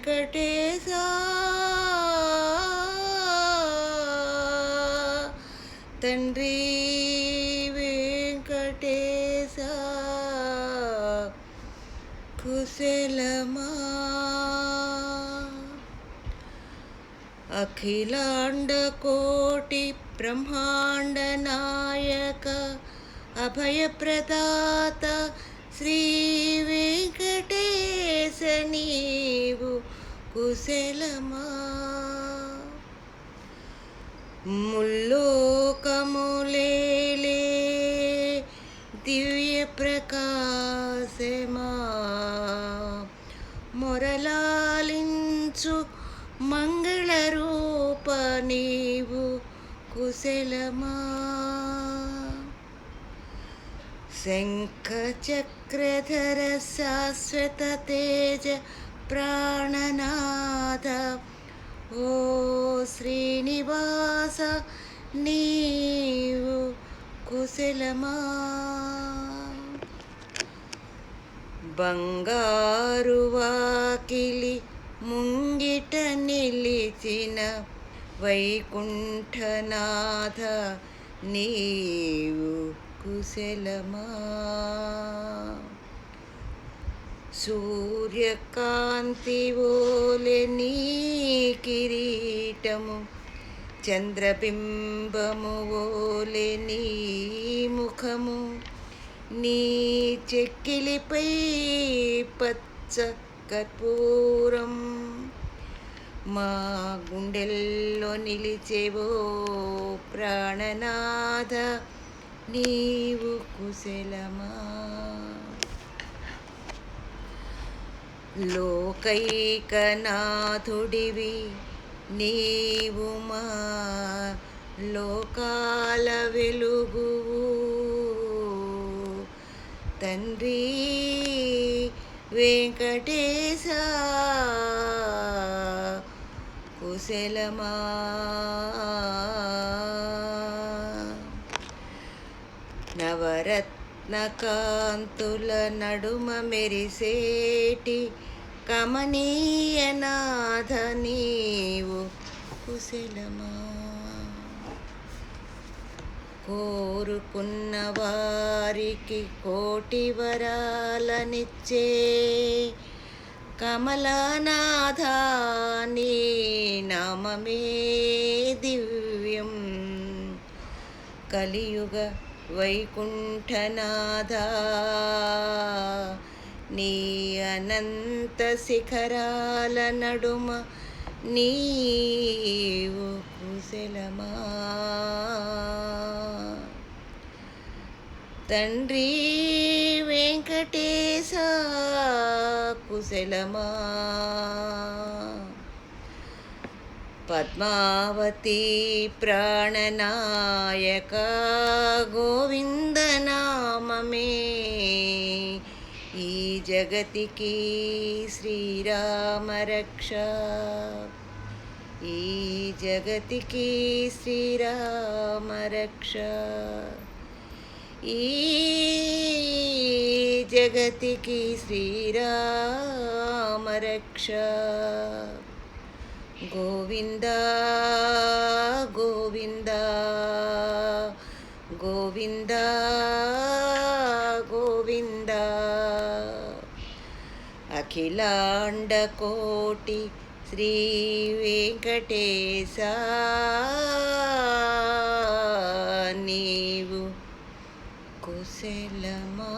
వెంకటేశా తండ్రి వెంకటేశా కుశలమా అఖిలాండ కోటి బ్రహ్మాండ నాయక అభయప్రదాత శ్రీ వెంకటేశ నీవు కుశలమా ముల్లోకములేలే దివ్య ప్రకాశమా మొరలాలించు మంగళరూప నీవు కుశలమా శంఖ చక్రధర శాశ్వత తేజ ప్రాణనాథ ఓ శ్రీనివాస నీవు కుశలమా బంగారు వాకిలి ముంగిట నిలిచిన వైకుంఠనాథ నీవు కుశలమా సూర్యకాంతి ఓలె నీ కిరీటము చంద్రబింబము ఓలె నీ ముఖము నీ చెక్కిలిపై పచ్చ కర్పూరం మా గుండెల్లో నిలిచేవో ప్రాణనాథ నీవు కుశలమా లోకైకనాథుడివి నీవు మా లోకాల వెలుగువు తండ్రి వెంకటేశ కుశలమా నవరత్న కాంతుల నడుమ మెరిసేటి కమనీయనాథ నీవు కుశలమా కోరుకున్న వారికి కోటి వరాలనిచ్చే కమలానాథ నీ నామమే దివ్యం కలియుగ వైకుంఠనాథ నీ అనంత శిఖరాల నడుమ నీవు కుశలమా తండ్రి వెంకటేశ కుశలమా పద్మావతి ప్రాణనాయక గోవింద నామమే ఈ జగతికి శ్రీరామ రక్ష ఈ జగతికి శ్రీరామ రక్ష ఈ జగతికి శ్రీరామ రక్ష గోవింద గోవింద గోవింద గోవింద అఖిలాండ కోటి శ్రీ వెంకటేశ నీవు కుశలమా.